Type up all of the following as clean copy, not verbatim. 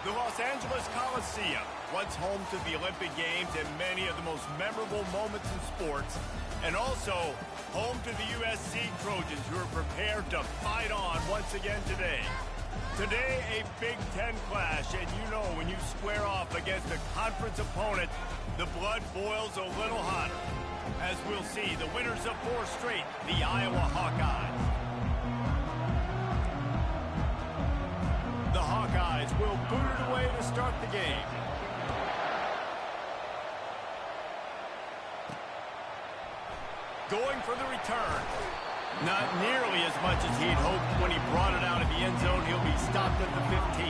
The Los Angeles Coliseum, once home to the Olympic Games and many of the most memorable moments in sports, and also home to the USC Trojans, who are prepared to fight on once again today. Today, a Big Ten clash, and you know when you square off against a conference opponent, the blood boils a little hotter. As we'll see, the winners of 4 straight, the Iowa Hawkeyes. The Hawkeyes will boot it away to start the game. Going for the return. Not nearly as much as he'd hoped when he brought it out of the end zone. He'll be stopped at the 15.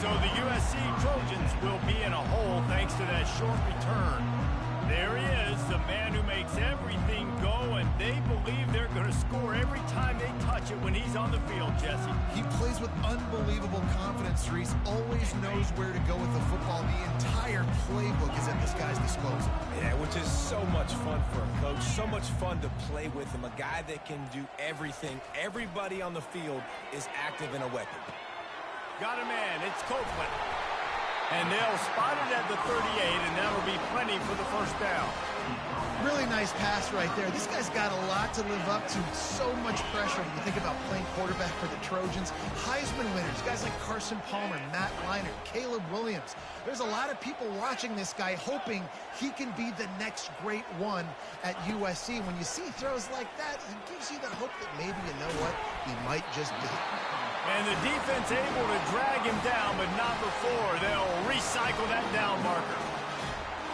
So the USC Trojans will be in a hole thanks to that short return. There he is, the man who makes everything go, and they believe they're going to score every time they touch it when he's on the field, Jesse. He plays with unbelievable confidence, Reese. Always knows where to go with the football. The entire playbook is at this guy's disposal. Yeah, which is so much fun for a coach. So much fun to play with him. A guy that can do everything. Everybody on the field is active in a weapon. Got a man. It's Copeland. And they'll spot it at the 38, and that'll be plenty for the first down. Really nice pass right there. This guy's got a lot to live up to. So much pressure when you think about playing quarterback for the Trojans. Heisman winners, guys like Carson Palmer, Matt Leinart, Caleb Williams. There's a lot of people watching this guy hoping he can be the next great one at USC. When you see throws like that, it gives you the hope that maybe, you know what, he might just be. And the defense able to drag him down, but not before they'll recycle that down marker.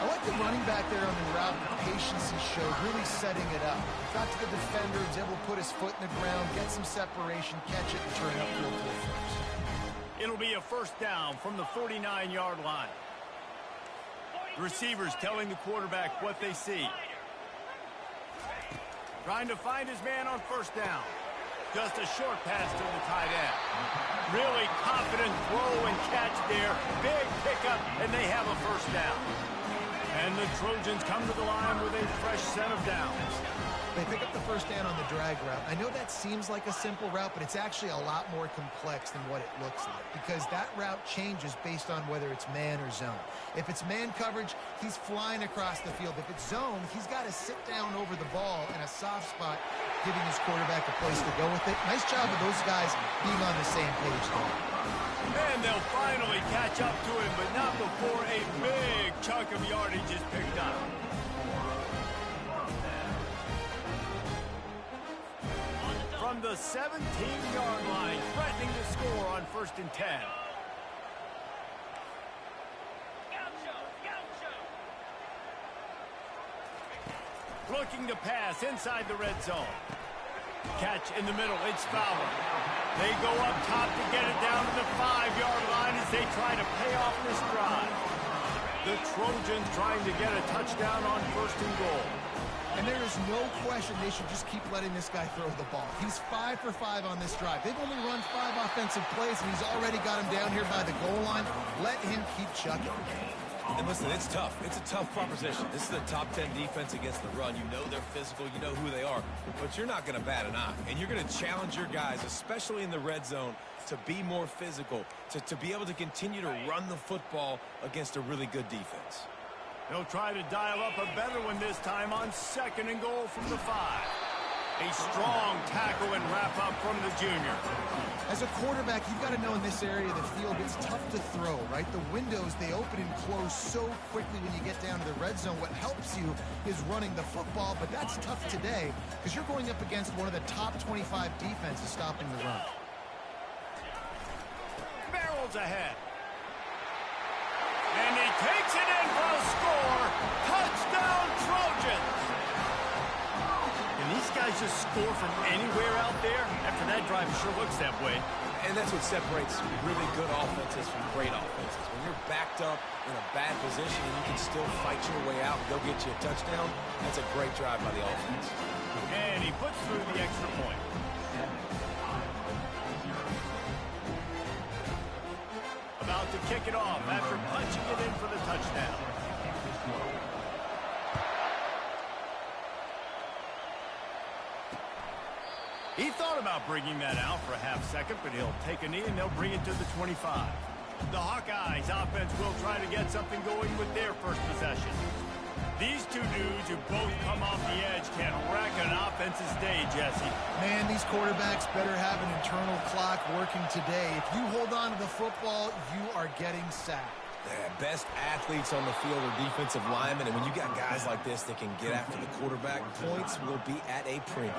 I like the running back there on the route, the patience he showed, really setting it up. Got to the defender, was able to put his foot in the ground, get some separation, catch it, and turn it upfield for the first. It'll be a first down from the 49-yard line. The receivers telling the quarterback what they see. Trying to find his man on first down. Just a short pass to the tight end. Really confident throw and catch there. Big pickup, and they have a first down. And the Trojans come to the line with a fresh set of downs. They pick up the first down on the drag route. I know that seems like a simple route, but it's actually a lot more complex than what it looks like, because that route changes based on whether it's man or zone. If it's man coverage, he's flying across the field. If it's zone, he's got to sit down over the ball in a soft spot, giving his quarterback a place to go with it. Nice job of those guys being on the same page there. And they'll finally catch up to him, but not before a big chunk of yardage is picked up. From the 17-yard line, threatening to score on 1st and 10. Looking to pass inside the red zone. Catch in the middle, it's Fowler. They go up top to get it down to the 5-yard line as they try to pay off this drive. The Trojans trying to get a touchdown on 1st and goal. And there is no question they should just keep letting this guy throw the ball. He's 5 for 5 on this drive. They've only run 5 offensive plays, and he's already got him down here by the goal line. Let him keep chucking. And listen, it's tough. It's a tough proposition. This is a top 10 defense against the run. You know they're physical. You know who they are. But you're not going to bat an eye. And you're going to challenge your guys, especially in the red zone, to be more physical, to be able to continue to run the football against a really good defense. They'll try to dial up a better one this time on 2nd and goal from the 5. A strong tackle and wrap up from the junior. As a quarterback, you've got to know in this area of the field, it's tough to throw, right? The windows, they open and close so quickly when you get down to the red zone. What helps you is running the football, but that's tough today because you're going up against one of the top 25 defenses stopping the run. Barrels ahead. And he takes it in for a score. Touchdown, Trojans. And these guys just score from anywhere out there. After that drive, it sure looks that way. And that's what separates really good offenses from great offenses. When you're backed up in a bad position and you can still fight your way out and go get you a touchdown, that's a great drive by the offense. And he puts through the extra point. About to kick it off after punching it in for the touchdown. He thought about bringing that out for a half second, but he'll take a knee and they'll bring it to the 25. The Hawkeyes offense will try to get something going with their first possession. These two dudes who both come off the edge can wreck an offense's day, Jesse. Man, these quarterbacks better have an internal clock working today. If you hold on to the football, you are getting sacked. Yeah, best athletes on the field are defensive linemen, and when you got guys like this that can get after the quarterback, points will be at a premium.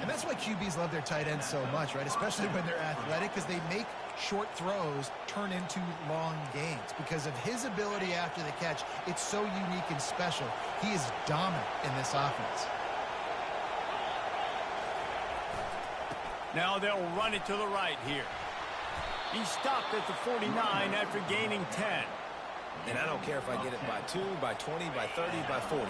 And that's why QBs love their tight ends so much, right? Especially when they're athletic, because they make short throws turn into long gains. Because of his ability after the catch, it's so unique and special. He is dominant in this offense. Now they'll run it to the right here. He stopped at the 49 after gaining 10. And I don't care if I get it by 2, by 20, by 30, by 40.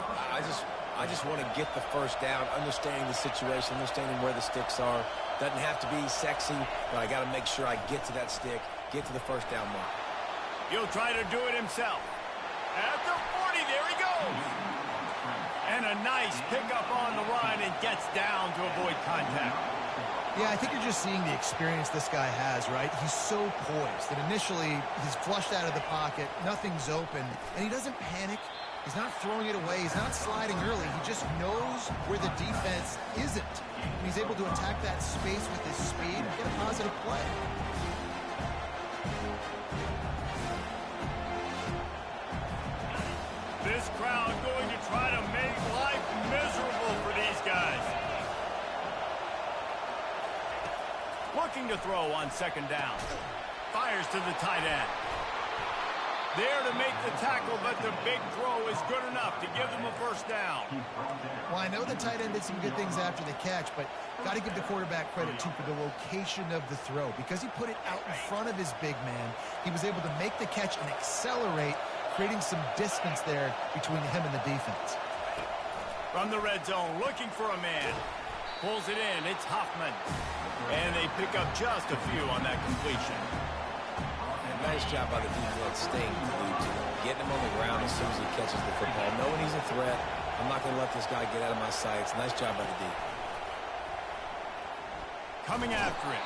I just want to get the first down, understanding the situation, understanding where the sticks are. Doesn't have to be sexy, but I got to make sure I get to that stick, get to the first down mark. He'll try to do it himself. At the 40, there he goes. And a nice pickup on the run and gets down to avoid contact. Yeah, I think you're just seeing the experience this guy has, right? He's so poised that initially he's flushed out of the pocket, nothing's open, and he doesn't panic. He's not throwing it away. He's not sliding early. He just knows where the defense isn't. And he's able to attack that space with his speed and get a positive play. This crowd going to try to make life miserable for these guys. Looking to throw on second down. Fires to the tight end. There to make the tackle, but the big throw is good enough to give them a first down. Well, I know the tight end did some good things after the catch, but got to give the quarterback credit, too, for the location of the throw. Because he put it out in front of his big man, he was able to make the catch and accelerate, creating some distance there between him and the defense. From the red zone, looking for a man. Pulls it in. It's Hoffman. And they pick up just a few on that completion. Nice job by the defense staying glued to him, getting him on the ground as soon as he catches the football, knowing he's a threat. I'm not going to let this guy get out of my sights. Nice job by the D. Coming after him.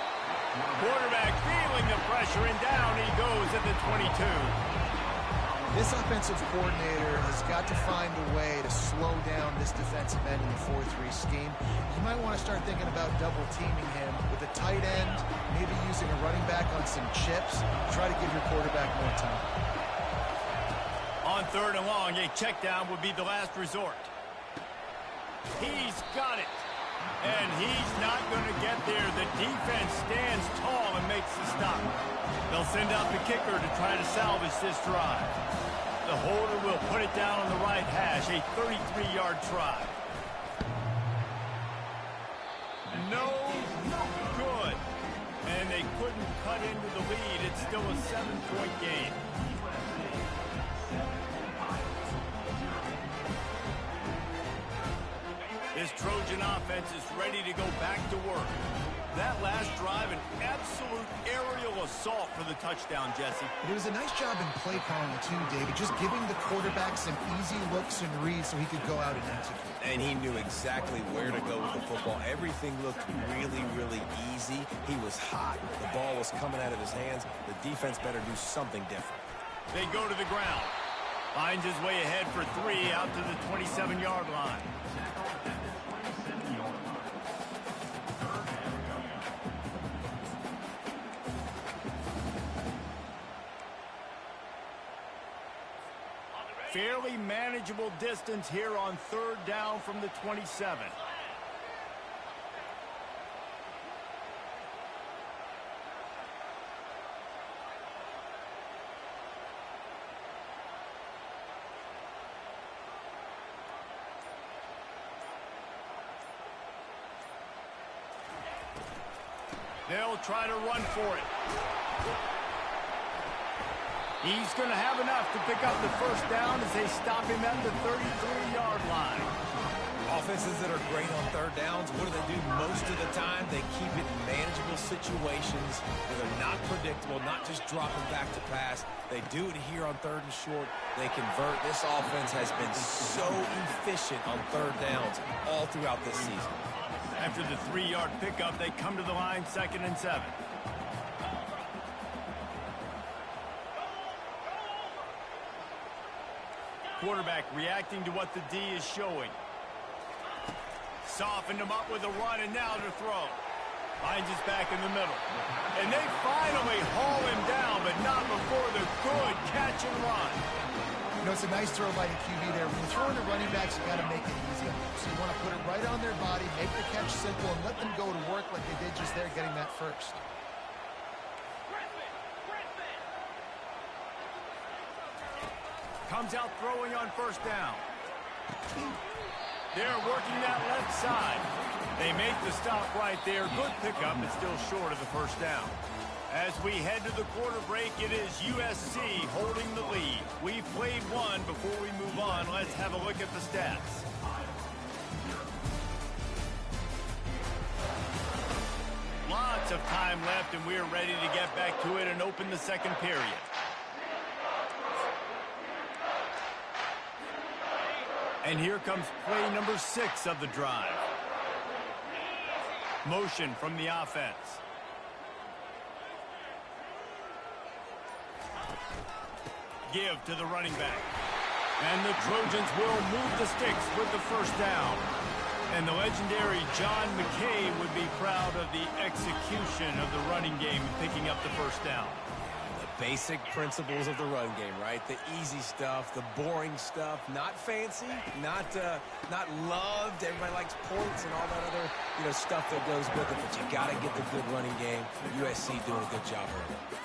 Quarterback feeling the pressure, and down he goes at the 22. This offensive coordinator has got to find a way to slow down this defensive end in the 4-3 scheme. You might want to start thinking about double-teaming him with a tight end, maybe using a running back on some chips. Try to give your quarterback more time. On third and long, a check down would be the last resort. He's got it. And he's not going to get there. The defense stands tall and makes the stop. They'll send out the kicker to try to salvage this drive. The holder will put it down on the right hash, a 33-yard try. No good. And they couldn't cut into the lead. It's still a 7-point game. This Trojan offense is ready to go back to work. That last drive, an absolute aerial assault for the touchdown, Jesse. But it was a nice job in play calling, too, David, just giving the quarterback some easy looks and reads so he could go out and execute. And he knew exactly where to go with the football. Everything looked really, really easy. He was hot. The ball was coming out of his hands. The defense better do something different. They go to the ground. Finds his way ahead for 3 out to the 27-yard line. Fairly manageable distance here on third down from the 27. They'll try to run for it. He's going to have enough to pick up the first down as they stop him at the 33-yard line. Offenses that are great on third downs, what do they do most of the time? They keep it in manageable situations where they're not predictable, not just dropping back to pass. They do it here on third and short. They convert. This offense has been so efficient on third downs all throughout this season. After the 3-yard pickup, they come to the line 2nd and 7. quarterback reacting to what the D is showing. Softened him up with a run, and now to throw. Finds his back in the middle. And they finally haul him down, but not before the good catch and run. You know, it's a nice throw by the QB there. When you're throwing to running backs, you got to make it easy. So you want to put it right on their body, make the catch simple, and let them go to work like they did just there, getting that first. Comes out throwing on first down. They're working that left side. They make the stop right there. Good pickup, but still short of the first down. As we head to the quarter break, it is USC holding the lead. We've played one. Before we move on, let's have a look at the stats. Lots of time left, and we're ready to get back to it and open the second period. And here comes play number 6 of the drive. Motion from the offense. Give to the running back. And the Trojans will move the sticks with the first down. And the legendary John McKay would be proud of the execution of the running game and picking up the first down. Basic principles of the run game, right? The easy stuff, the boring stuff, not fancy, not loved. Everybody likes points and all that other, stuff that goes with it. But you got to get the good running game. USC doing a good job early.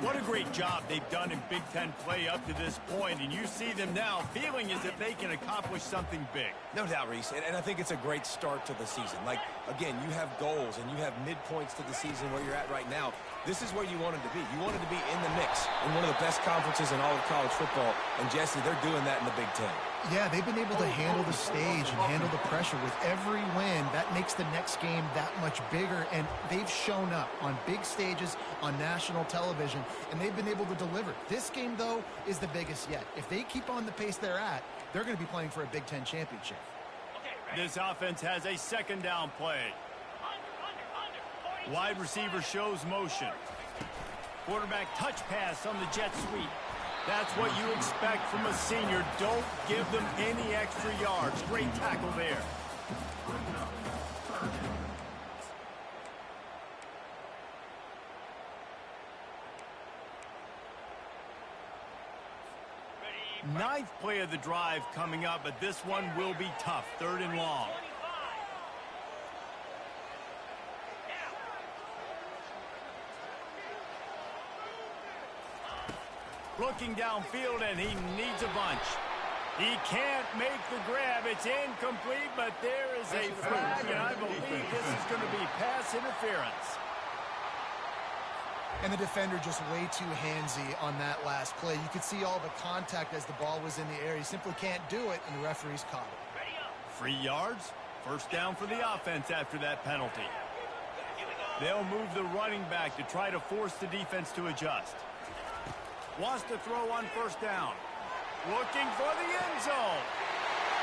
What a great job they've done in Big Ten play up to this point, and you see them now feeling as if they can accomplish something big. No doubt, Reese, and I think it's a great start to the season. Like, again, you have goals and you have midpoints to the season where you're at right now. This is where you wanted to be. You wanted to be in the mix in one of the best conferences in all of college football, and Jesse, they're doing that in the Big Ten. Yeah, they've been able to handle the stage and handle the pressure. With every win, that makes the next game that much bigger, and they've shown up on big stages on national television, and they've been able to deliver. This game, though, is the biggest yet. If they keep on the pace they're at, they're going to be playing for a Big Ten championship. This offense has a second down play. Wide receiver shows motion. Quarterback touch pass on the jet sweep. That's what you expect from a senior. Don't give them any extra yards. Great tackle there. Ninth play of the drive coming up, but this one will be tough. 3rd and long. Looking downfield, and he needs a bunch. He can't make the grab. It's incomplete, but there is a flag, and I believe this is going to be pass interference. And the defender just way too handsy on that last play. You could see all the contact as the ball was in the air. He simply can't do it, and the referee's caught it. 3 yards. First down for the offense after that penalty. They'll move the running back to try to force the defense to adjust. Wants to throw on first down. Looking for the end zone.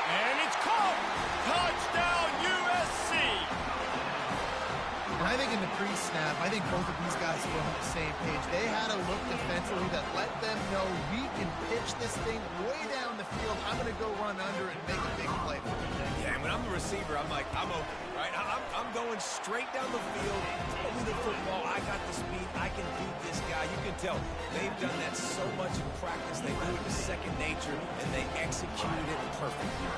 And it's caught. Touchdown, USC. And I think in the pre-snap, I think both of these guys were on the same page. They had a look defensively that let them know we can pitch this thing way down the field. I'm going to go run under and make a big play. Yeah, and when I'm the receiver, I'm like, I'm open, right? I'm going straight down the field. Throw me the football. I got the speed. I can beat this guy. You can tell they've done that so much in practice. They do it to second nature, and they executed it perfectly.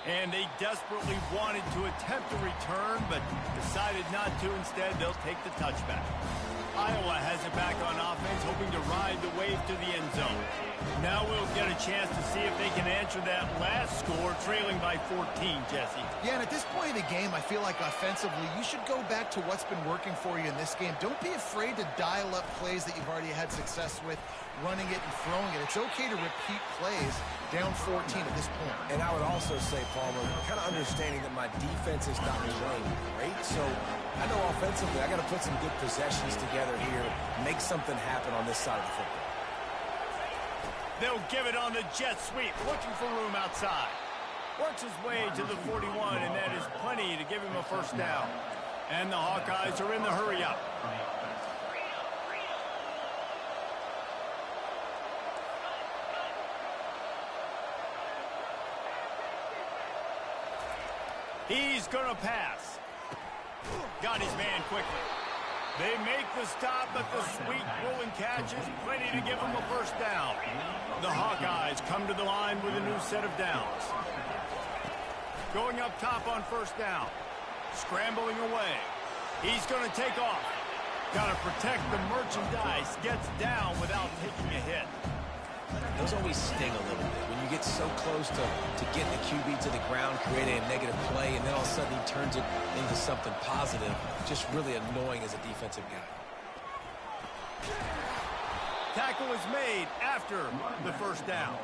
And they desperately wanted to attempt a return, but decided not to. Instead, they'll take the touchback. Iowa has it back on offense, hoping to ride the wave to the end zone. Now we'll get a chance to see if they can answer that last score, trailing by 14, Jesse. Yeah, and at this point in the game, I feel like offensively, you should go back to what's been working for you in this game. Don't be afraid to dial up plays that you've already had success with, running it and throwing it. It's okay to repeat plays down 14 at this point. And I would also say, Palmer, kind of understanding that my defense is not playing great, so I know offensively I got to put some good possessions together here, make something happen on this side of the football. They'll give it on the jet sweep, looking for room outside. Works his way to the 41, and that is plenty to give him a first down. And the Hawkeyes are in the hurry-up. He's going to pass. Got his man quickly. They make the stop, but the sweet rolling catch is plenty to give him a first down. The Hawkeyes come to the line with a new set of downs. Going up top on first down. Scrambling away. He's going to take off. Got to protect the merchandise. Gets down without taking a hit. Those always sting a little bit. When you get so close to getting the QB to the ground, creating a negative play, and then all of a sudden he turns it into something positive. Just really annoying as a defensive guy. Tackle is made after the first down.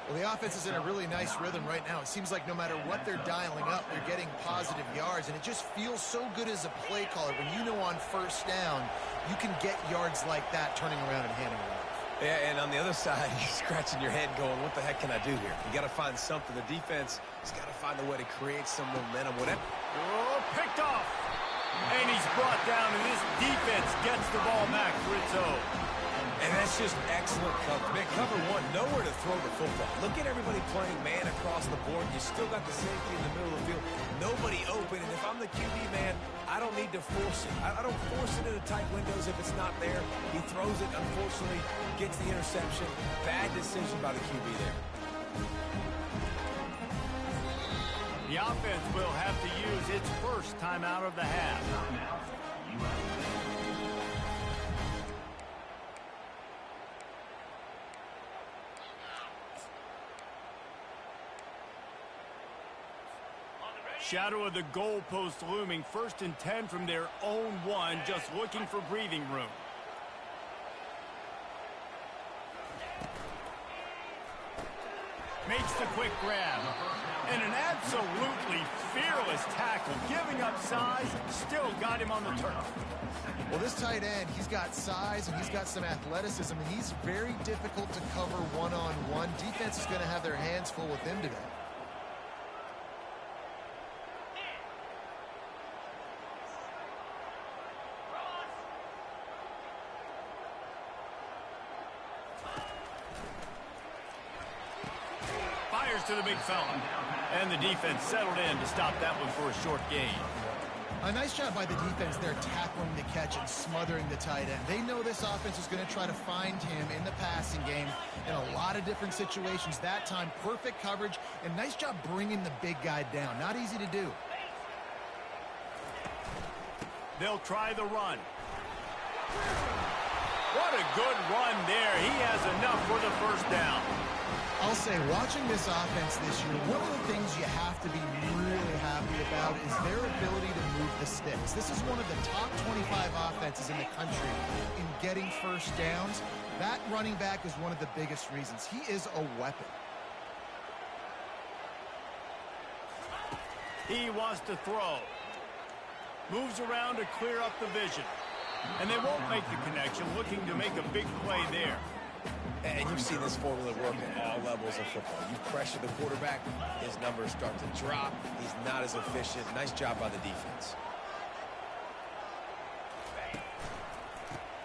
Well, the offense is in a really nice rhythm right now. It seems like no matter what they're dialing up, they're getting positive yards, and it just feels so good as a play caller when you know on first down you can get yards like that turning around and handing it off. Yeah, and on the other side, you're scratching your head going, what the heck can I do here? You got to find something. The defense has got to find a way to create some momentum. Whatever. Oh, picked off. And he's brought down, and this defense gets the ball back for its own. And that's just excellent coverage. Man, cover one, nowhere to throw the football. Look at everybody playing man across the board. You still got the safety in the middle of the field. Nobody open, and if I'm the QB, man, I don't need to force it. I don't force it into tight windows if it's not there. He throws it, unfortunately, gets the interception. Bad decision by the QB there. The offense will have to use its first timeout of the half. Shadow of the goalpost looming. 1st and 10 from their own 1, just looking for breathing room. Makes the quick grab. And an absolutely fearless tackle. Giving up size, still got him on the turf. Well, this tight end, he's got size and he's got some athleticism, and he's very difficult to cover one-on-one. Defense is going to have their hands full with him today. To the big fella. And the defense settled in to stop that one for a short gain. A nice job by the defense there, tackling the catch and smothering the tight end. They know this offense is going to try to find him in the passing game in a lot of different situations. That time, perfect coverage, and nice job bringing the big guy down. Not easy to do. They'll try the run. What a good run there. He has enough for the first down. I'll say, watching this offense this year, one of the things you have to be really happy about is their ability to move the sticks. This is one of the top 25 offenses in the country in getting first downs. That running back is one of the biggest reasons. He is a weapon. He wants to throw. Moves around to clear up the vision. And they won't make the connection, looking to make a big play there. And you've seen this formula work at all levels of football. You pressure the quarterback, his numbers start to drop. He's not as efficient. Nice job by the defense.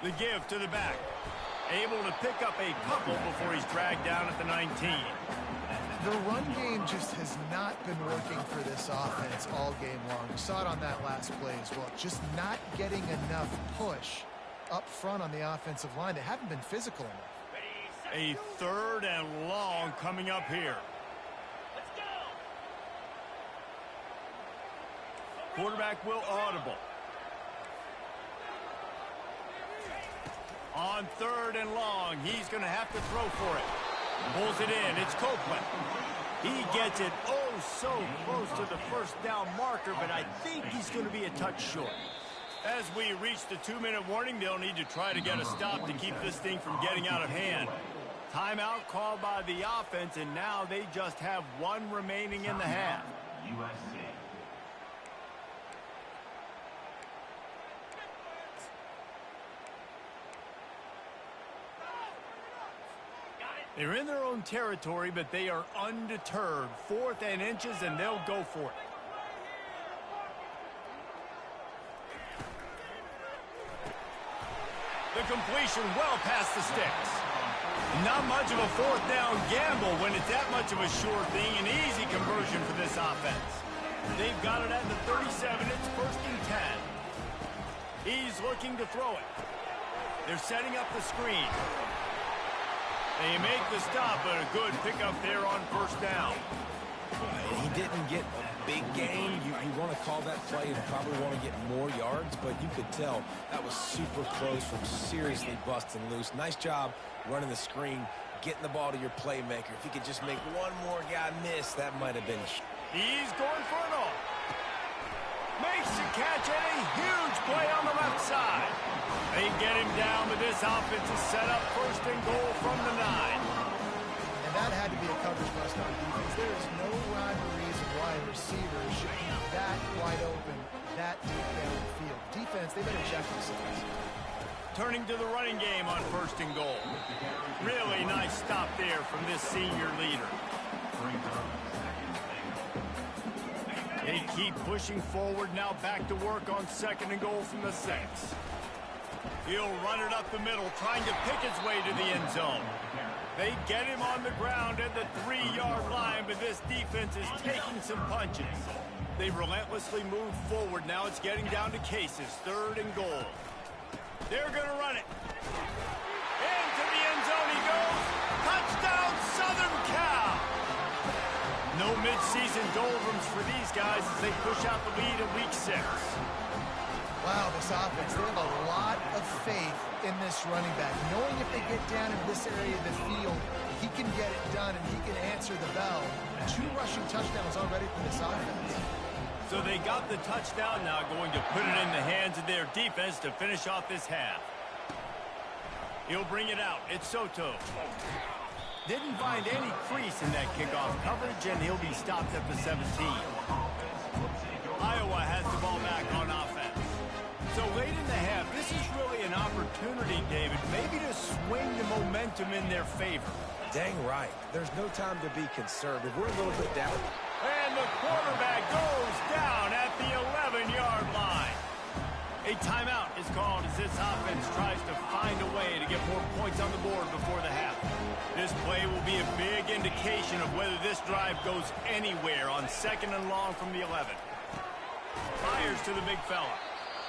The give to the back. Able to pick up a couple before he's dragged down at the 19. The run game just has not been working for this offense all game long. We saw it on that last play as well. Just not getting enough push up front on the offensive line. They haven't been physical enough. A 3rd and long coming up here. Let's go. Quarterback will audible. On 3rd and long, he's going to have to throw for it. Pulls it in. It's Copeland. He gets it oh so close to the first down marker, but I think he's going to be a touch short. As we reach the 2-minute warning, they'll need to try to get a stop to keep this thing from getting out of hand. Timeout called by the offense, and now they just have 1 remaining in the half. USC. They're in their own territory, but they are undeterred. 4th and inches, and they'll go for it. The completion well past the sticks. Not much of a 4th down gamble when it's that much of a sure thing. An easy conversion for this offense. They've got it at the 37. It's 1st and 10. He's looking to throw it. They're setting up the screen. They make the stop, but a good pickup there on 1st down. He didn't get a big gain. You want to call that play and probably want to get more yards, but you could tell that was super close from seriously busting loose. Nice job running the screen, getting the ball to your playmaker. If he could just make one more guy miss, that might have been. He's going for it all. Makes the catch and a huge play on the left side. They get him down, but this offense is set up 1st and goal from the 9. And that had to be a coverage bust on defense. There is no rhyme or reason why a receiver should be that wide open, that deep down the field. Defense, they better check themselves. Turning to the running game on 1st and goal. Really nice stop there from this senior leader. They keep pushing forward, now back to work on 2nd and goal from the 6. He'll run it up the middle, trying to pick his way to the end zone. They get him on the ground at the 3-yard line, but this defense is taking some punches. They relentlessly move forward. Now it's getting down to cases. 3rd and goal. They're going to run it. Into the end zone he goes. Touchdown, Southern Cal. No midseason doldrums for these guys as they push out the lead in week 6. Wow, this offense, they have a lot of faith in this running back. Knowing if they get down in this area of the field, he can get it done and he can answer the bell. 2 rushing touchdowns already for this offense. So they got the touchdown, now going to put it in the hands of their defense to finish off this half. He'll bring it out. It's Soto. Didn't find any crease in that kickoff coverage, and he'll be stopped at the 17. Iowa has the ball back on offense. So late in the half, this is really an opportunity, David, maybe to swing the momentum in their favor. Dang right. There's no time to be conservative. We're a little bit down. And the quarterback goes down at the 11-yard line. A timeout is called as this offense tries to find a way to get more points on the board before the half. This play will be a big indication of whether this drive goes anywhere on 2nd and long from the 11. Fires to the big fella.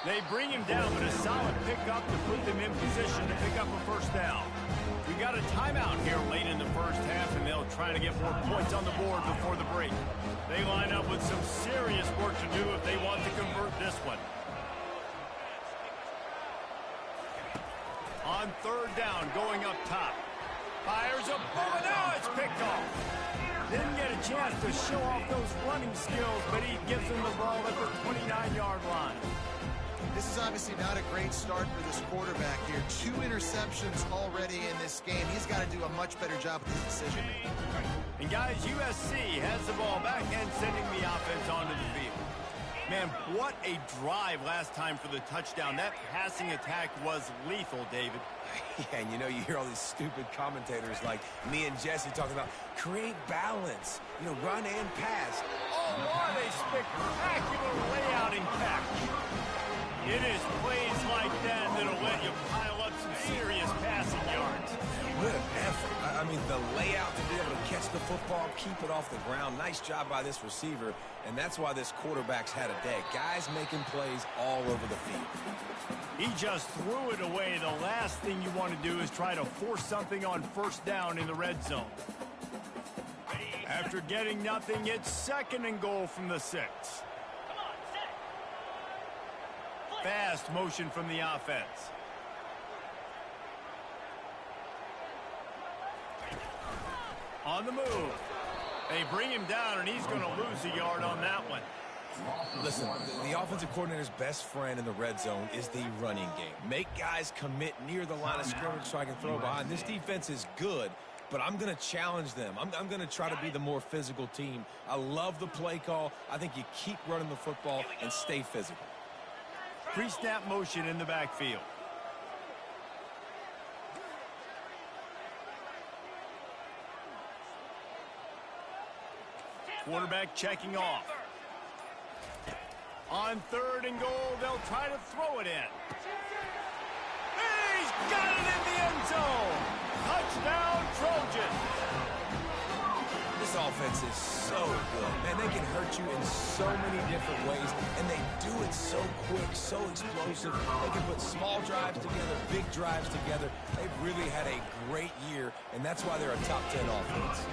They bring him down, but a solid pickup to put them in position to pick up a 1st down. We got a timeout here late in the 1st half, and they'll try to get more points on the board before the break. They line up with some serious work to do if they want to convert this one. On 3rd down, going up top. Fires a bullet. Now it's picked off. Didn't get a chance to show off those running skills, but he gives them the ball at the 29-yard line. This is obviously not a great start for this quarterback here. 2 interceptions already in this game. He's got to do a much better job with his decision-making. And guys, USC has the ball back and sending the offense onto the field. Man, what a drive last time for the touchdown. That passing attack was lethal, David. Yeah, and you hear all these stupid commentators like me and Jesse talking about create balance, run and pass. Oh, what a spectacular layout and catch. It is plays like that that'll let you pile up some serious passing yards. What an effort. I mean, the layout to be able to catch the football, keep it off the ground. Nice job by this receiver, and that's why this quarterback's had a day. Guys making plays all over the field. He just threw it away. The last thing you want to do is try to force something on 1st down in the red zone. After getting nothing, it's 2nd and goal from the 6. Fast motion from the offense. On the move. They bring him down, and he's going to lose a yard on that one. Listen, the offensive coordinator's best friend in the red zone is the running game. Make guys commit near the line of scrimmage so I can throw behind. This defense is good, but I'm going to challenge them. I'm going to try to be the more physical team. I love the play call. I think you keep running the football and stay physical. Pre-snap motion in the backfield. Quarterback checking off. On 3rd and goal, they'll try to throw it in. He's got it in the end zone. Touchdown, Trojans. This offense is so good. Man, they can hurt you in so many different ways, and they do it so quick, so explosive. They can put small drives together, big drives together. They've really had a great year, and that's why they're a top 10 offense.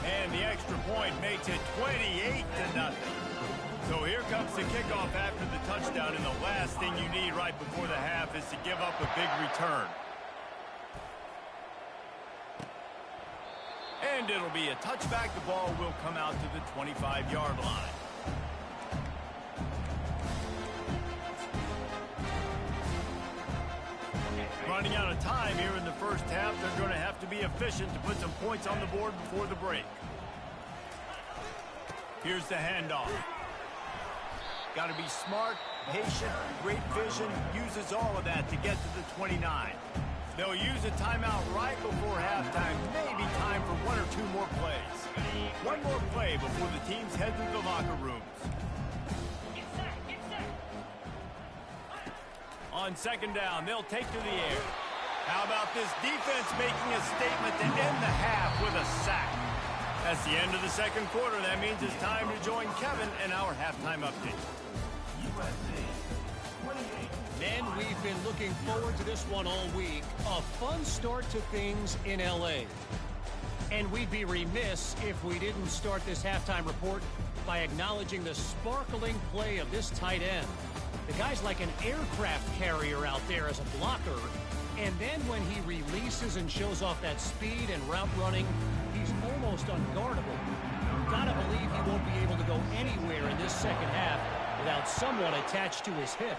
And the extra point makes it 28-0. So here comes the kickoff after the touchdown, and the last thing you need right before the half is to give up a big return. And it'll be a touchback. The ball will come out to the 25-yard line. Running out of time here in the first half. They're going to have to be efficient to put some points on the board before the break. Here's the handoff. Got to be smart, patient, great vision. Uses all of that to get to the 29. They'll use a timeout right before halftime. Maybe time for one or two more plays. One more play before the teams head to the locker rooms. On second down, they'll take to the air. How about this defense making a statement to end the half with a sack? That's the end of the second quarter. That means it's time to join Kevin and our halftime update. Men, we've been looking forward to this one all week. A fun start to things in L.A. And we'd be remiss if we didn't start this halftime report by acknowledging the sparkling play of this tight end. The guy's like an aircraft carrier out there as a blocker. And then when he releases and shows off that speed and route running, he's almost unguardable. Gotta believe he won't be able to go anywhere in this second half without someone attached to his hip.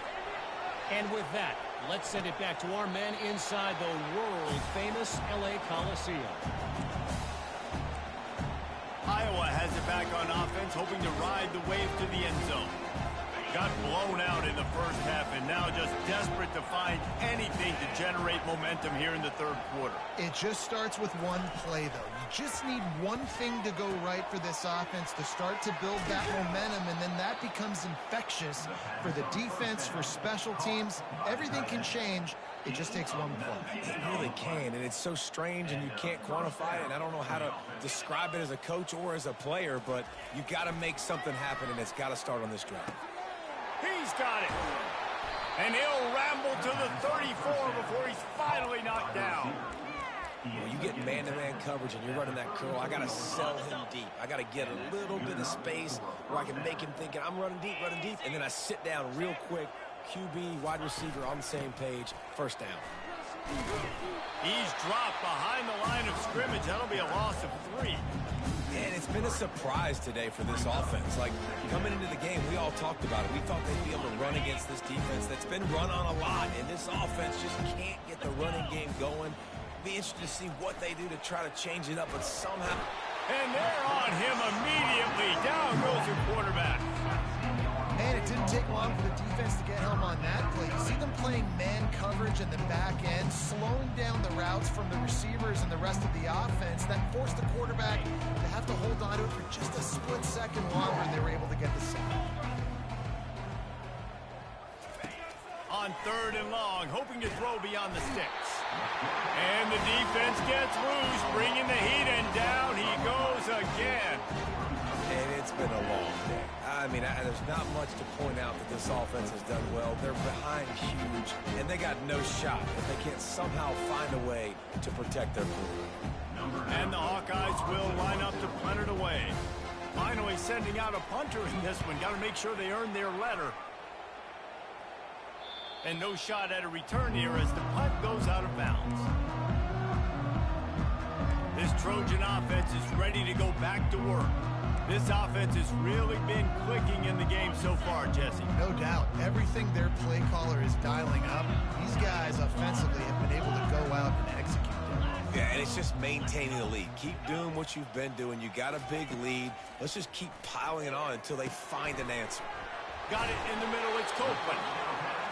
And with that, let's send it back to our men inside the world-famous L.A. Coliseum. Iowa has it back on offense, hoping to ride the wave to the end zone. Got blown out in the first half and now just desperate to find anything to generate momentum here in the third quarter. It just starts with one play, though. You just need one thing to go right for this offense to start to build that momentum, and then that becomes infectious for the defense, for special teams. Everything can change. It just takes one play. It really can, and it's so strange, and you can't quantify it, and I don't know how to describe it as a coach or as a player, but you got to make something happen, and it's got to start on this drive. He's got it. And he'll ramble to the 34 before he's finally knocked down. When you get man-to-man coverage and you're running that curl, I got to sell him deep. I got to get a little bit of space where I can make him think I'm running deep, and then I sit down real quick. QB, wide receiver on the same page, first down. He's dropped behind the line of scrimmage. That'll be a loss of 3. And it's been a surprise today for this offense. Like, coming into the game, we all talked about it. We thought they'd be able to run against this defense that's been run on a lot, and this offense just can't get the running game going. Be interested to see what they do to try to change it up, but somehow... And they're on him immediately. Down goes your quarterback. And it didn't take long for the defense to get home on that play. You see them playing man coverage in the back end, slowing down the routes from the receivers and the rest of the offense. That forced the quarterback to have to hold on to it for just a split second longer, and they were able to get the sack. On third and long, hoping to throw beyond the sticks. And the defense gets loose, bringing the heat, and down he goes again. And it's been a long day. I mean, there's not much to point out that this offense has done well. They're behind huge, and they got no shot if they can't somehow find a way to protect their quarterback. And the Hawkeyes will line up to punt it away. Finally sending out a punter in this one. Got to make sure they earn their letter. And no shot at a return here as the punt goes out of bounds. This Trojan offense is ready to go back to work. This offense has really been clicking in the game so far, Jesse. No doubt. Everything their play caller is dialing up, these guys offensively have been able to go out and execute them. Yeah, and it's just maintaining the lead. Keep doing what you've been doing. You got a big lead. Let's just keep piling it on until they find an answer. Got it in the middle. It's Copeland.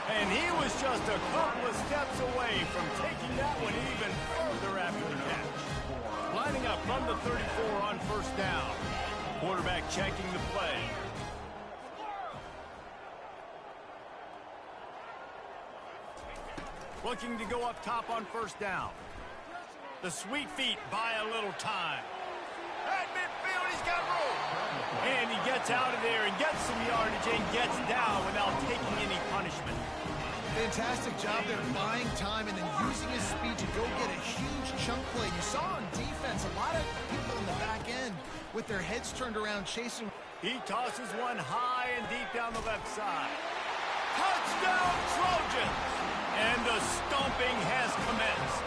And he was just a couple of steps away from taking that one even further after the catch. Lining up from the 34 on first down. Quarterback checking the play. Looking to go up top on first down. The sweet feet buy a little time. At midfield, he's got gets out of there and gets some yardage and gets down without taking any punishment. Fantastic job there buying time and then using his speed to go get a huge chunk play. You saw on defense a lot of people in the back end with their heads turned around chasing. He tosses one high and deep down the left side. Touchdown, Trojans! And the stomping has commenced.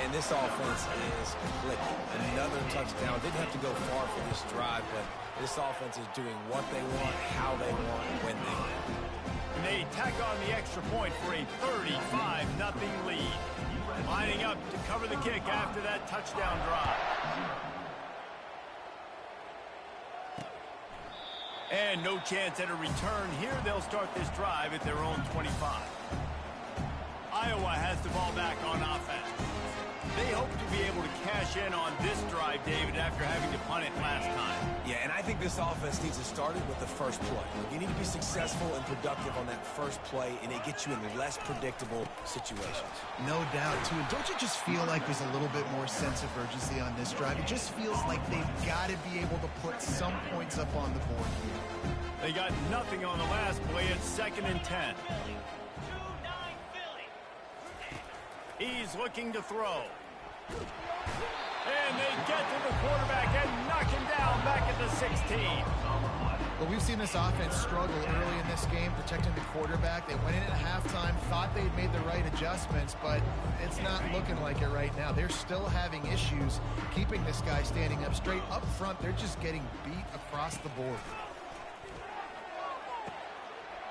And this offense is clicking. Another touchdown. Didn't have to go far for this drive, but this offense is doing what they want, how they want, when they want. And they tack on the extra point for a 35-0 lead. Lining up to cover the kick after that touchdown drive. And no chance at a return here. They'll start this drive at their own 25. Iowa has the ball back on offense. They hope to be able to cash in on this drive, David, after having to punt it last time. Yeah, and I think this offense needs to start it with the first play. You need to be successful and productive on that first play, and it gets you in less predictable situations. No doubt, too. And don't you just feel like there's a little bit more sense of urgency on this drive? It just feels like they've got to be able to put some points up on the board here. They got nothing on the last play at 2nd and 10. He's looking to throw. And they get to the quarterback and knock him down back at the 16. Well, we've seen this offense struggle early in this game protecting the quarterback. They went in at halftime, thought they'd made the right adjustments, but it's not looking like it right now. They're still having issues keeping this guy standing up straight. Up front, they're just getting beat across the board.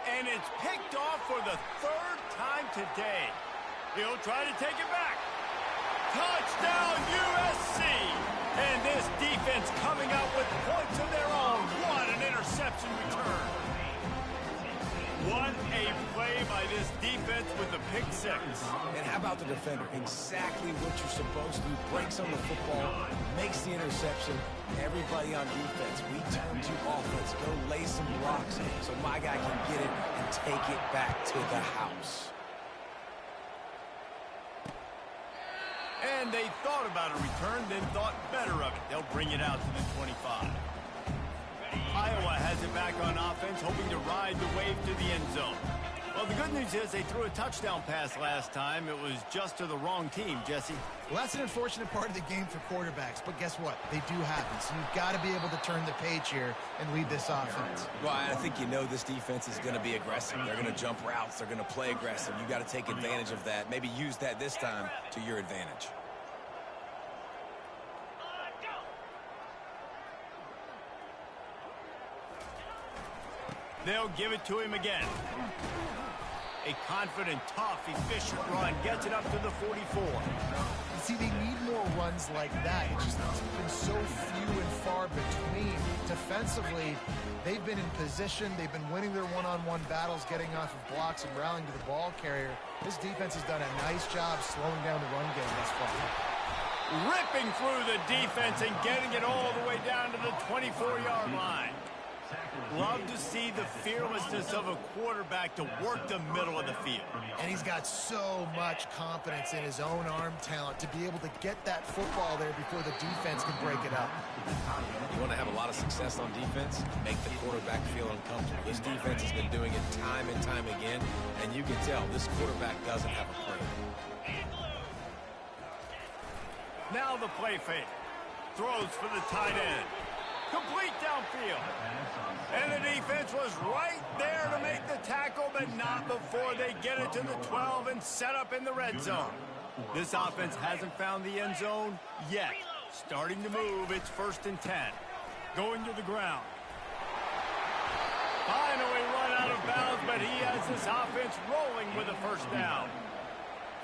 And it's picked off for the 3rd time today. He'll try to take it back. Touchdown, USC! And this defense coming up with points of their own. What an interception return. What a play by this defense with the pick 6. And how about the defender? Exactly what you're supposed to do. Breaks on the football, makes the interception. Everybody on defense, we turn to offense. Go lay some blocks so my guy can get it and take it back to the house. And they thought about a return, then thought better of it. They'll bring it out to the 25. Iowa has it back on offense, hoping to ride the wave to the end zone. Well, the good news is they threw a touchdown pass last time. It was just to the wrong team, Jesse. Well, that's an unfortunate part of the game for quarterbacks, but guess what? They do happen, so you've got to be able to turn the page here and lead this offense. Well, I think you know this defense is going to be aggressive. They're going to jump routes. They're going to play aggressive. You've got to take advantage of that. Maybe use that this time to your advantage. They'll give it to him again. A confident, tough, efficient run gets it up to the 44. See, they need more runs like that. It's just been so few and far between. Defensively, they've been in position. They've been winning their one-on-one battles, getting off of blocks and rallying to the ball carrier. This defense has done a nice job slowing down the run game thus far. Ripping through the defense and getting it all the way down to the 24-yard line. Love to see the fearlessness of a quarterback to work the middle of the field. And he's got so much confidence in his own arm talent to be able to get that football there before the defense can break it up. You want to have a lot of success on defense? Make the quarterback feel uncomfortable. This defense has been doing it time and time again, and you can tell this quarterback doesn't have a plan. Now the play fake. Throws for the tight end. Complete downfield. And the defense was right there to make the tackle, but not before they get it to the 12 and set up in the red zone. This offense hasn't found the end zone yet. Starting to move, it's 1st and 10. Going to the ground. Finally run out of bounds, but he has this offense rolling with a 1st down.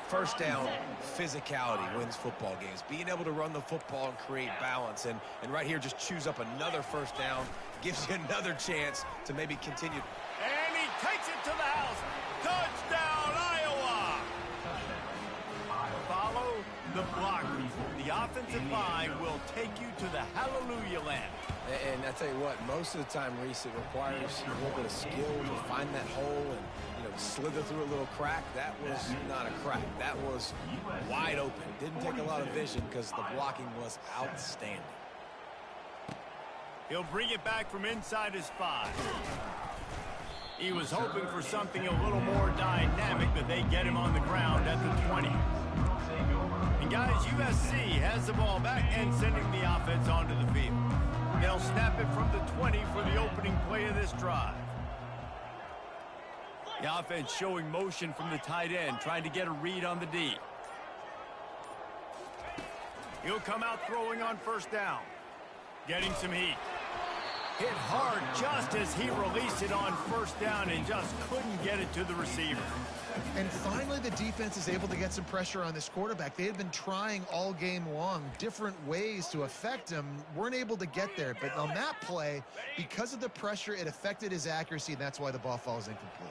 First down, physicality wins football games. Being able to run the football and create balance. And right here, just choose up another 1st down. Gives you another chance to maybe continue. And he takes it to the house. Touchdown, Iowa! Follow the blockers. The offensive line will take you to the hallelujah land. And I tell you what, most of the time, Reese, it requires a little bit of skill to find that hole and, slither through a little crack. That was not a crack. That was wide open. Didn't take a lot of vision because the blocking was outstanding. He'll bring it back from inside his 5. He was hoping for something a little more dynamic, but they get him on the ground at the 20. And guys, USC has the ball back and sending the offense onto the field. They'll snap it from the 20 for the opening play of this drive. The offense showing motion from the tight end, trying to get a read on the D. He'll come out throwing on first down. Getting some heat. Hit hard just as he released it on first down and just couldn't get it to the receiver. And finally, the defense is able to get some pressure on this quarterback. They had been trying all game long different ways to affect him. Weren't able to get there. But on that play, because of the pressure, it affected his accuracy, and that's why the ball falls incomplete.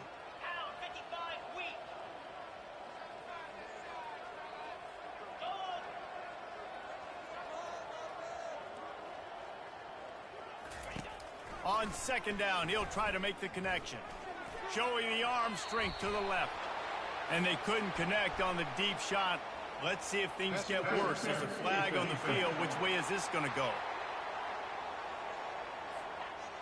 On second down, he'll try to make the connection. Showing the arm strength to the left. And they couldn't connect on the deep shot. Let's see if things get worse. There's a flag on the field. Which way is this going to go?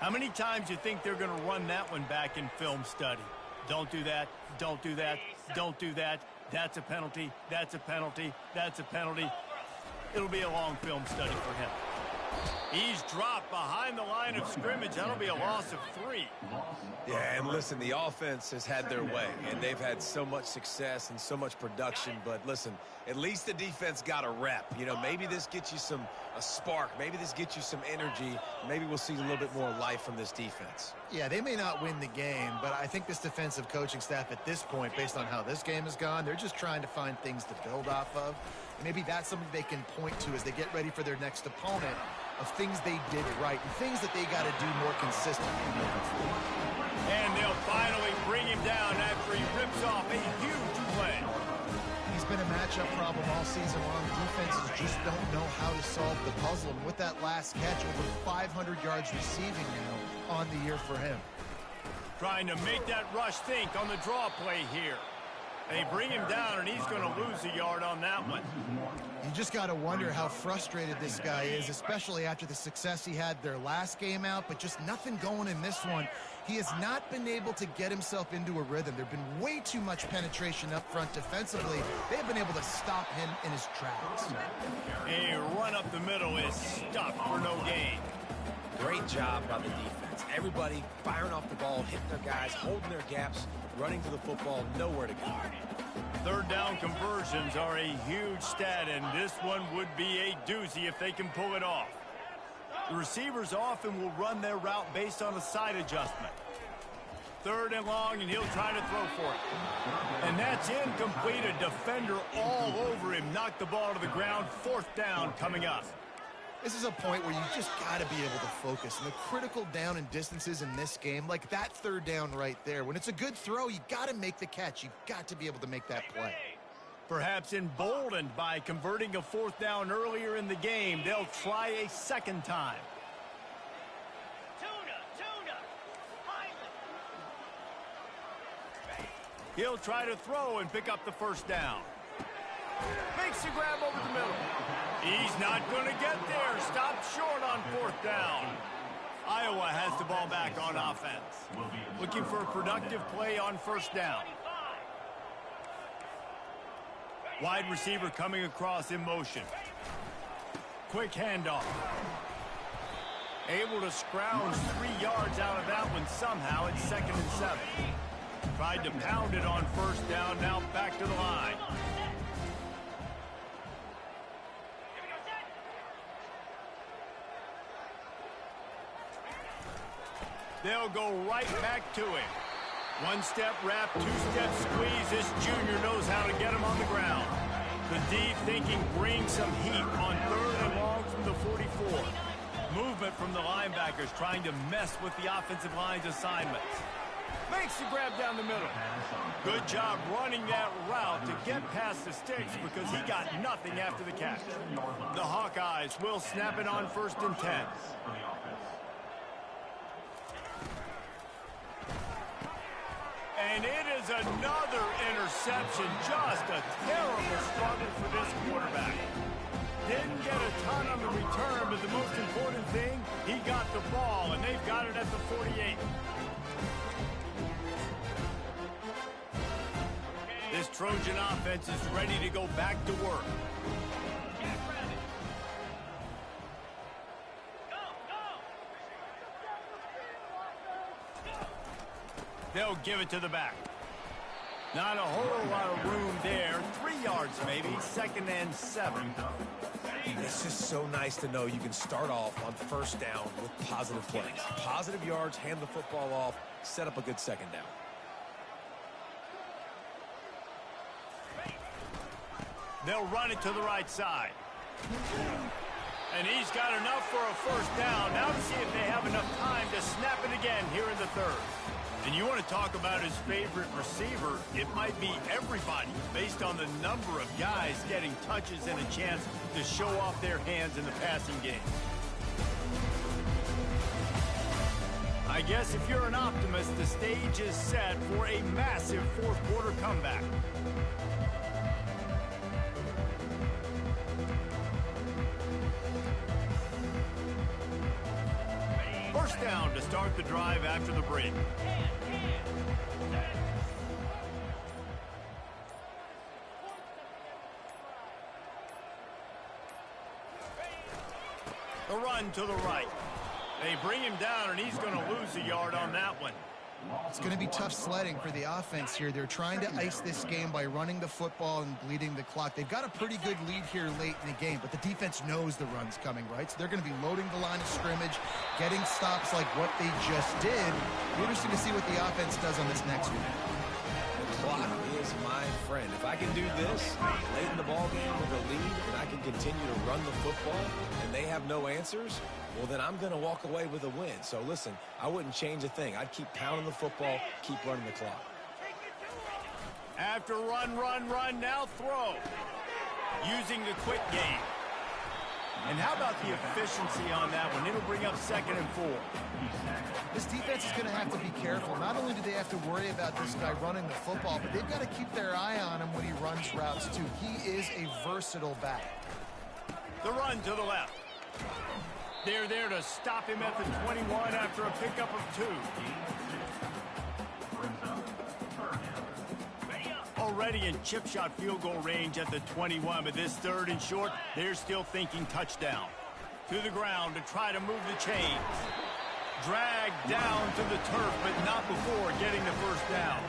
How many times do you think they're going to run that one back in film study? Don't do that. Don't do that. Don't do that. That's a penalty. That's a penalty. That's a penalty. It'll be a long film study for him. He's dropped behind the line of scrimmage. That'll be a loss of 3. Yeah, and listen, the offense has had their way, and they've had so much success and so much production. But listen, at least the defense got a rep. You know, maybe this gets you a spark. Maybe this gets you some energy. Maybe we'll see a little bit more life from this defense. Yeah, they may not win the game, but I think this defensive coaching staff at this point, based on how this game has gone, they're just trying to find things to build off of. Maybe that's something they can point to as they get ready for their next opponent, of things they did right and things that they got to do more consistently moving forward. And they'll finally bring him down after he rips off a huge play. He's been a matchup problem all season long. Defenses just don't know how to solve the puzzle. And with that last catch, over 500 yards receiving now on the year for him. Trying to make that rush think on the draw play here. They bring him down, and he's going to lose a yard on that one. You just got to wonder how frustrated this guy is, especially after the success he had their last game out, but just nothing going in this one. He has not been able to get himself into a rhythm. There have been way too much penetration up front defensively. They've been able to stop him in his tracks. A run up the middle is stopped for no gain. Great job by the defense. Everybody firing off the ball, hitting their guys, holding their gaps, running to the football, nowhere to go. Third down conversions are a huge stat, and this one would be a doozy if they can pull it off. The receivers often will run their route based on a side adjustment. Third and long, and he'll try to throw for it. And that's incomplete. A defender all over him. Knocked the ball to the ground. Fourth down coming up. This is a point where you just got to be able to focus. And the critical down and distances in this game, like that third down right there, when it's a good throw, you got to make the catch. You've got to be able to make that play. Perhaps emboldened by converting a fourth down earlier in the game, they'll try a second time. He'll try to throw and pick up the first down. Makes a grab over the middle. He's not going to get there. Stopped short on fourth down. Iowa has the ball back on offense. Looking for a productive play on first down. Wide receiver coming across in motion. Quick handoff. Able to scrounge 3 yards out of that one somehow. It's 2nd and 7. Tried to pound it on first down. Now back to the line. They'll go right back to him. One-step wrap, two-step squeeze. This junior knows how to get him on the ground. The D thinking bring some heat on third and long from the 44. Movement from the linebackers trying to mess with the offensive line's assignments. Makes the grab down the middle. Good job running that route to get past the sticks because he got nothing after the catch. The Hawkeyes will snap it on 1st and 10. And it is another interception. Just a terrible struggle for this quarterback. Didn't get a ton on the return, but the most important thing, he got the Trojan offense is ready to go back to work. They'll give it to the back. Not a whole lot of room there. 3 yards maybe. 2nd and 7. It's just so nice to know you can start off on first down with positive plays. Positive yards, hand the football off, set up a good 2nd down. They'll run it to the right side. And he's got enough for a 1st down. Now to see if they have enough time to snap it again here in the 3rd. And you want to talk about his favorite receiver, it might be everybody based on the number of guys getting touches and a chance to show off their hands in the passing game. I guess if you're an optimist, the stage is set for a massive 4th quarter comeback. First down to start the drive after the break. The run to the right. They bring him down, and he's going to lose a yard on that one. It's going to be tough sledding for the offense here. They're trying to ice this game by running the football and bleeding the clock. They've got a pretty good lead here late in the game, but the defense knows the run's coming, right? So they're going to be loading the line of scrimmage, getting stops like what they just did. It'll be interesting to see what the offense does on this next one. The clock is my friend. If I can do this late in the ball game with a lead and I can continue to run the football and they have no answers, well, then I'm going to walk away with a win. So, listen, I wouldn't change a thing. I'd keep pounding the football, keep running the clock. After run, now throw. Using the quick game. And how about the efficiency on that one? It'll bring up 2nd and 4. This defense is going to have to be careful. Not only do they have to worry about this guy running the football, but they've got to keep their eye on him when he runs routes, too. He is a versatile back. The run to the left. They're there to stop him at the 21 after a pickup of 2. Already in chip shot field goal range at the 21, but this 3rd and short, they're still thinking touchdown. To the ground to try to move the chains. Dragged down to the turf, but not before getting the 1st down.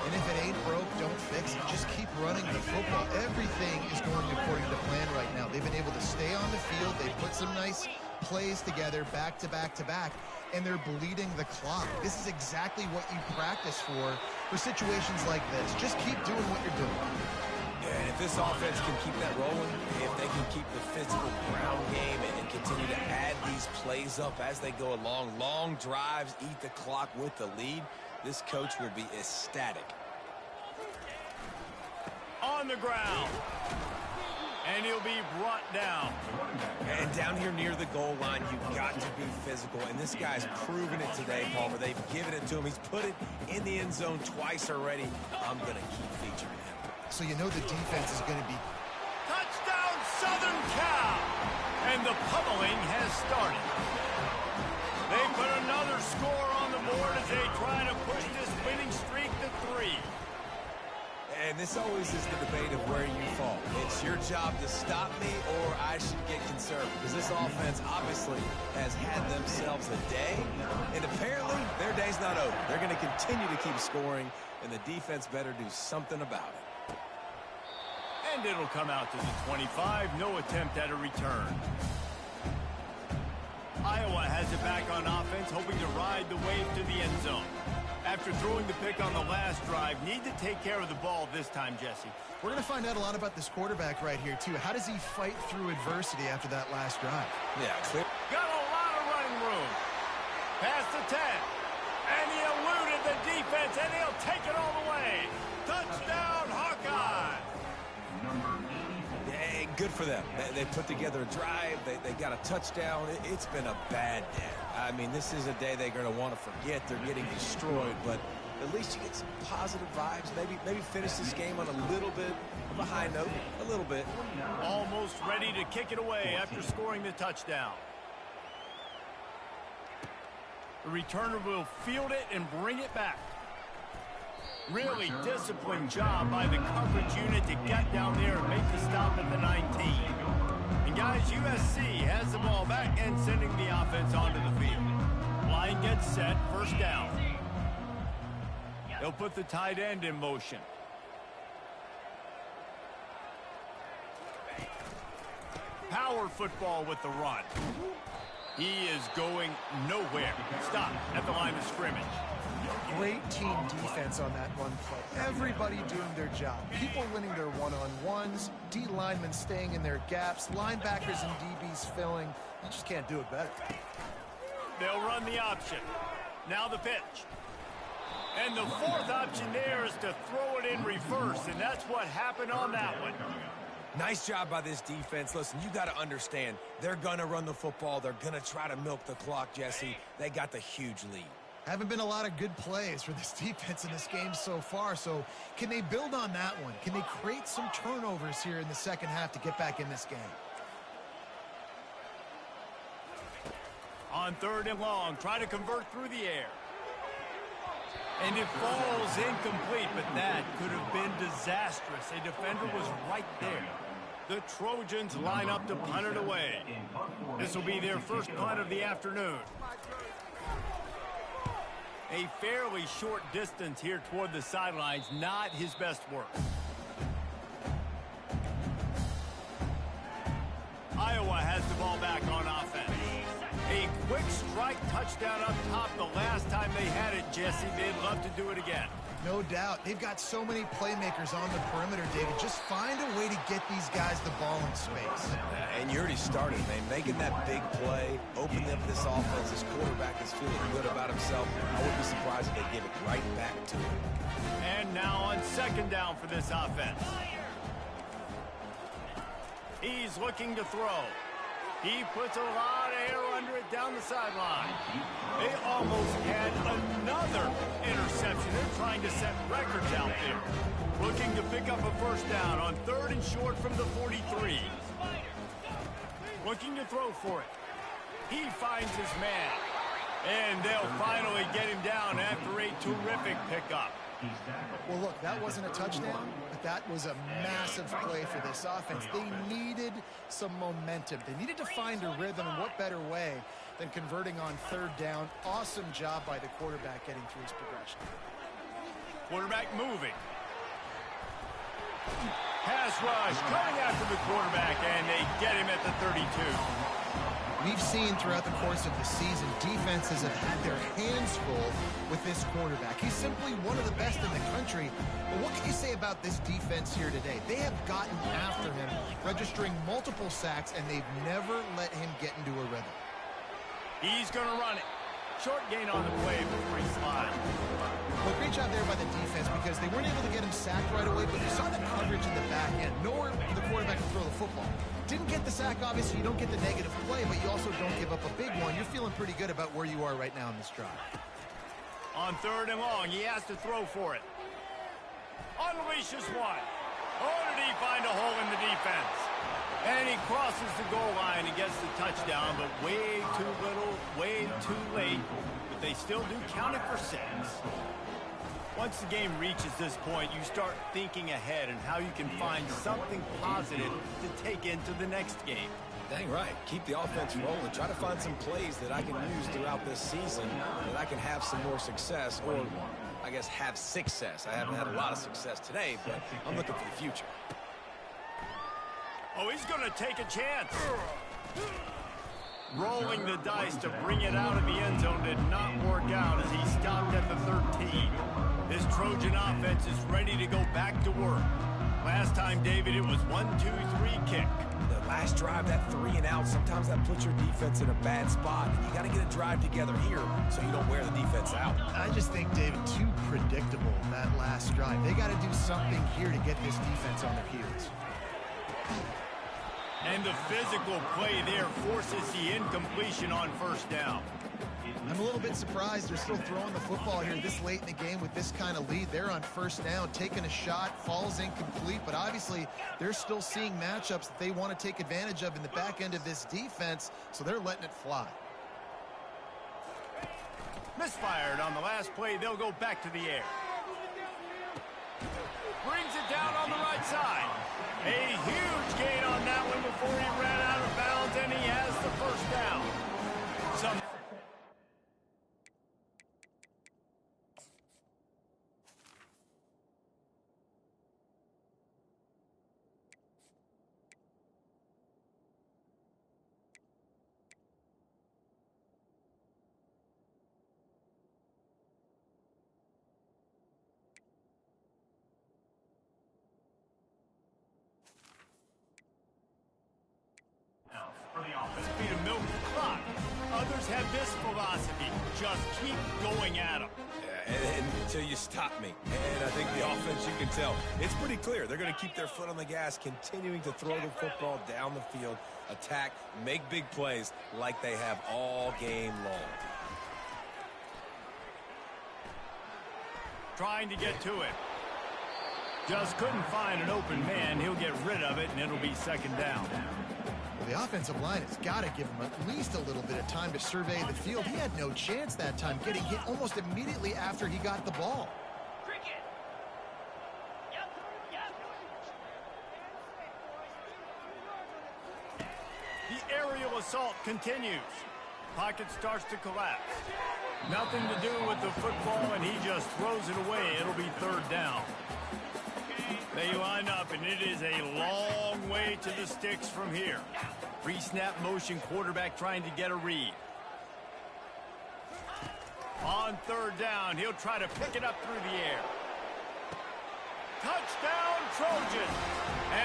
And if it ain't broke, don't fix it. Just keep running the football. Everything is going according to plan right now. They've been able to stay on the field. They put some nice plays together back to back to back, and they're bleeding the clock. This is exactly what you practice for situations like this. Just keep doing what you're doing. Yeah, and if this offense can keep that rolling, if they can keep the physical ground game and continue to add these plays up as they go along, long drives, eat the clock with the lead, this coach will be ecstatic. On the ground. And he'll be brought down. And down here near the goal line, you've got to be physical. And this guy's proven it today, Palmer. They've given it to him. He's put it in the end zone twice already. I'm going to keep featuring him. So you know the defense is going to be... Touchdown, Southern Cal! And the pummeling has started. They put another score on the board as they try to push this winning streak to 3. And this always is the debate of where you fall. It's your job to stop me or I should get conservative. Because this offense obviously has had themselves a day. And apparently their day's not over. They're going to continue to keep scoring. And the defense better do something about it. And it'll come out to the 25. No attempt at a return. Iowa has it back on offense, hoping to ride the wave to the end zone. After throwing the pick on the last drive, need to take care of the ball this time, Jesse. We're going to find out a lot about this quarterback right here, too. How does he fight through adversity after that last drive? Yeah, clear. Got a lot of running room. Past the 10. And he eluded the defense, and he'll take it all the way. Touchdown, Hawkeye. Hey, good for them. They put together a drive. They got a touchdown. It's been a bad day. I mean, this is a day they're going to want to forget. They're getting destroyed, but at least you get some positive vibes. Maybe finish this game on a little bit of a high note. A little bit. Almost ready to kick it away after scoring the touchdown. The returner will field it and bring it back. Really disciplined job by the coverage unit to get down there and make the stop at the 19. And guys, USC has the ball back and sending the offense onto the field. Line gets set, first down. They'll put the tight end in motion. Power football with the run. He is going nowhere. Stop at the line of scrimmage. Great team defense on that run play. Everybody doing their job. People winning their one-on-ones, D linemen staying in their gaps, linebackers and DBs filling. You just can't do it better. They'll run the option. Now the pitch. And the fourth option there is to throw it in reverse, and that's what happened on that one. Nice job by this defense. Listen, you got to understand, they're going to run the football. They're going to try to milk the clock, Jesse. They got the huge lead. Haven't been a lot of good plays for this defense in this game so far, so can they build on that one? Can they create some turnovers here in the second half to get back in this game? On 3rd and long, try to convert through the air. And it falls incomplete, but that could have been disastrous. A defender was right there. The Trojans line up to punt it away. This will be their first punt of the afternoon. A fairly short distance here toward the sidelines, not his best work. Iowa has the ball back on offense. A quick strike touchdown up top the last time they had it, Jesse. They'd love to do it again. No doubt. They've got so many playmakers on the perimeter, David. Just find a way to get these guys the ball in space. And you already started, man. Making that big play, opening up this offense. This quarterback is feeling good about himself. I wouldn't be surprised if they give it right back to him. And now on 2nd down for this offense. He's looking to throw. He puts a lot of air under it down the sideline. They almost had another interception. They're trying to set records out there. Looking to pick up a first down on 3rd and short from the 43. Looking to throw for it. He finds his man. And they'll finally get him down after a terrific pickup. Well, look, that wasn't a touchdown, but that was a massive play for this offense. They needed some momentum. They needed to find a rhythm, and what better way than converting on 3rd down. Awesome job by the quarterback getting through his progression. Quarterback moving. Pass rush coming after the quarterback, and they get him at the 32. We've seen throughout the course of the season, defenses have had their hands full with this quarterback. He's simply one of the best in the country. But what can you say about this defense here today? They have gotten after him, registering multiple sacks, and they've never let him get into a rhythm. He's going to run it. Short gain on the play before he slides. Well, great job there by the defense because they weren't able to get him sacked right away, but you saw the coverage in the back end. Nowhere for the quarterback to throw the football. Didn't get the sack, obviously. You don't get the negative play, but you also don't give up a big one. You're feeling pretty good about where you are right now in this drive. On 3rd and long, he has to throw for it. Unleashes one. Oh, did he find a hole in the defense? And he crosses the goal line and gets the touchdown, but way too little, way too late. But they still do count it for 6. Once the game reaches this point, you start thinking ahead and how you can find something positive to take into the next game. Dang right. Keep the offense rolling. Try to find some plays that I can use throughout this season that I can have some more success, or I guess have success. I haven't had a lot of success today, but I'm looking for the future. Oh, he's going to take a chance. Rolling the dice to bring it out of the end zone did not work out as he stopped at the 13. This Trojan offense is ready to go back to work. Last time, David, it was 1-2-3 kick. The last drive, that 3 and out, sometimes that puts your defense in a bad spot. You got to get a drive together here so you don't wear the defense out. I just think, David, too predictable that last drive. They got to do something here to get this defense on their heels. And the physical play there forces the incompletion on first down. I'm a little bit surprised they're still throwing the football here this late in the game with this kind of lead. They're on first down, taking a shot, falls incomplete, but obviously they're still seeing matchups that they want to take advantage of in the back end of this defense, so they're letting it fly. Misfired on the last play. They'll go back to the air. Brings it down on the right side. A huge gain on that one before he ran out of bounds, and he has the first down. Speed of milk the clock. Others have this philosophy. Just keep going at them. And until you stop me. And I think the offense, you can tell, it's pretty clear. They're going to keep their foot on the gas, continuing to throw the football down the field, attack, make big plays like they have all game long. Trying to get to it. Just couldn't find an open man. He'll get rid of it, and it'll be second down. The offensive line has got to give him at least a little bit of time to survey the field. He had no chance that time, getting hit almost immediately after he got the ball. The aerial assault continues. Pocket starts to collapse. Nothing to do with the football, and he just throws it away. It'll be third down. They line up, and it is a long way to the sticks from here. Pre-snap motion, quarterback trying to get a read. On third down, he'll try to pick it up through the air. Touchdown, Trojans!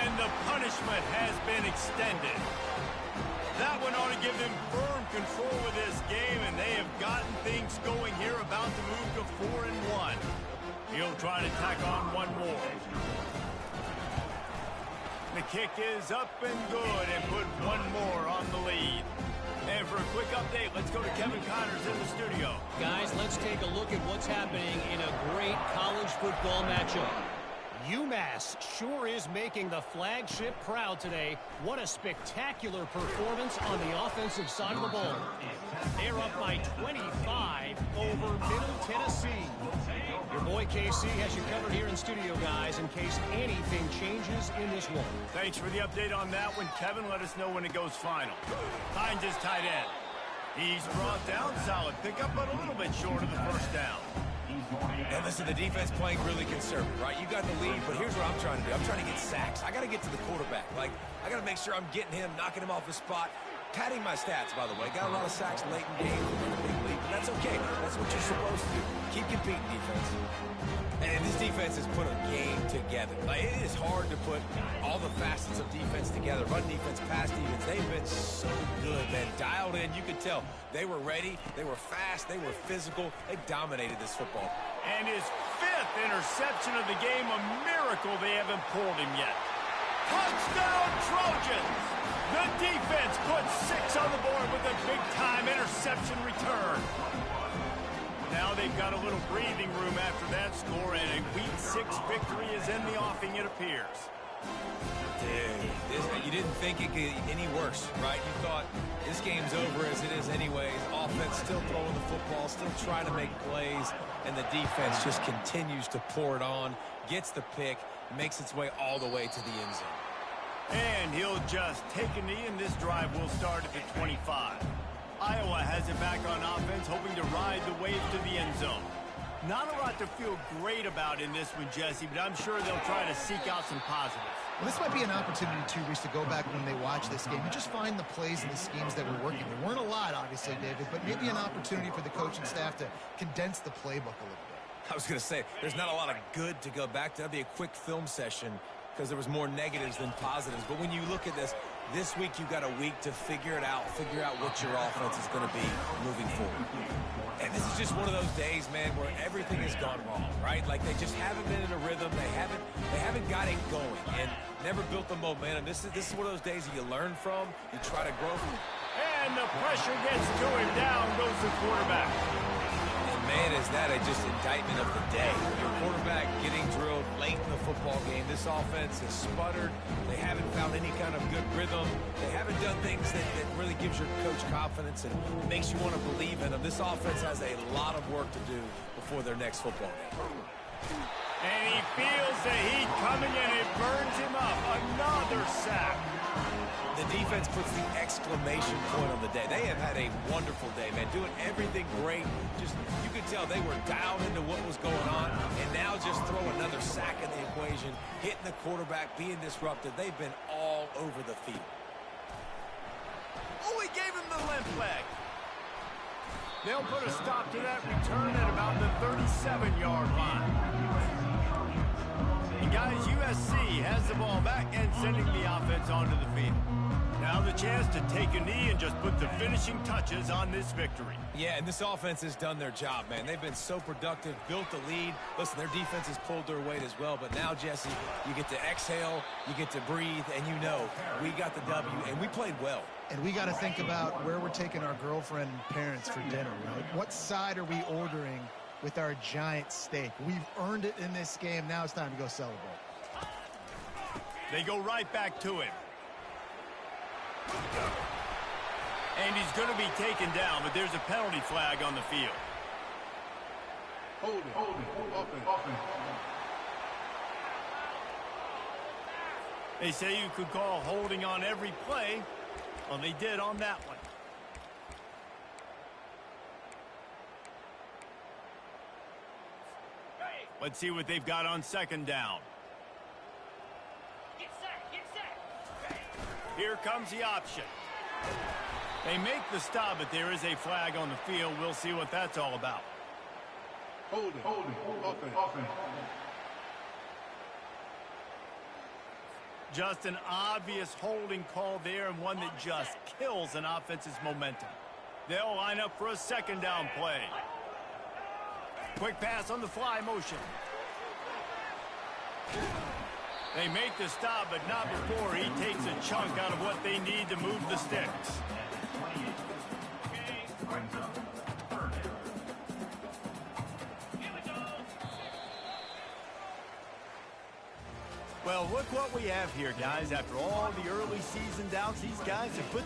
And the punishment has been extended. That one ought to give them firm control of this game, and they have gotten things going here, about to move to 4-1. He'll try to tack on one more. The kick is up and good, and put one more on the lead. And for a quick update, let's go to Kevin Connors in the studio. Guys, let's take a look at what's happening in a great college football matchup. UMass sure is making the flagship proud today. What a spectacular performance on the offensive side of the ball. They're up by 25 over Middle Tennessee. Your boy KC has you covered here in studio, guys, in case anything changes in this one. Thanks for the update on that one, Kevin. Let us know when it goes final. Finds his tight end. He's brought down solid pickup, but a little bit short of the first down. And listen, the defense playing really conservative, right? You got the lead, but here's what I'm trying to do. I'm trying to get sacks. I got to get to the quarterback. Like, I got to make sure I'm getting him, knocking him off his spot. Padding my stats, by the way. Got a lot of sacks late in games in the big league, but that's okay. That's what you're supposed to do. Keep competing, defense. And this defense has put a game together. Like, it is hard to put all the facets of defense together. Run defense, pass defense. They've been so good, man. Dialed in. You could tell they were ready. They were fast. They were physical. They dominated this football. And his fifth interception of the game, a miracle they haven't pulled him yet. Touchdown, Trojans! The defense puts 6 on the board with a big-time interception return. Now they've got a little breathing room after that score, and a Week 6 victory is in the offing, it appears. Dude, you didn't think it could get any worse, right? You thought this game's over as it is anyways. Offense still throwing the football, still trying to make plays, and the defense just continues to pour it on, gets the pick, makes its way all the way to the end zone. And he'll just take a knee, and this drive will start at the 25. Iowa has it back on offense, hoping to ride the wave to the end zone. Not a lot to feel great about in this one, Jesse, but I'm sure they'll try to seek out some positives. Well, this might be an opportunity, too, Reese, to go back when they watch this game and just find the plays and the schemes that were working. There weren't a lot, obviously, David, but maybe an opportunity for the coaching staff to condense the playbook a little bit. I was going to say, there's not a lot of good to go back to. That'd be a quick film session because there was more negatives than positives. But when you look at this week you've got a week to figure it out, figure out what your offense is going to be moving forward. And this is just one of those days, man, where everything has gone wrong, right? Like they just haven't been in a rhythm. They haven't got it going and never built the momentum. This is one of those days that you learn from, you try to grow from. And the pressure gets to him. Down goes the quarterback. Man, is that just indictment of the day. Your quarterback getting drilled late in the football game. This offense has sputtered. They haven't found any kind of good rhythm. They haven't done things that really gives your coach confidence and makes you want to believe in them. This offense has a lot of work to do before their next football game. And he feels the heat coming, and it burns him up. Another sack. The defense puts the exclamation point on the day. They have had a wonderful day, man, doing everything great. Just, you could tell they were dialed into what was going on, and now just throw another sack in the equation, hitting the quarterback, being disruptive. They've been all over the field. Oh, he gave him the limp leg. They'll put a stop to that return at about the 37-yard line. And guys, USC has the ball back and sending the offense onto the field. Now the chance to take a knee and just put the finishing touches on this victory. Yeah, and this offense has done their job, man. They've been so productive, built the lead. Listen, their defense has pulled their weight as well. But now, Jesse, you get to exhale, you get to breathe, and you know we got the W, and we played well. And we got to think about where we're taking our girlfriend and parents for dinner, right? What side are we ordering with our giant steak? We've earned it in this game. Now it's time to go celebrate. They go right back to him. And he's going to be taken down, but there's a penalty flag on the field. Hold it, offense. They say you could call holding on every play. Well, they did on that one. Let's see what they've got on second down. Get set. Here comes the option. They make the stop, but there is a flag on the field. We'll see what that's all about. Hold it, offense. Just an obvious holding call there, and one that just kills an offense's momentum. They'll line up for a second down play. Quick pass on the fly motion. They make the stop, but not before he takes a chunk out of what they need to move the sticks. Well, look what we have here, guys. After all the early season doubts, these guys have put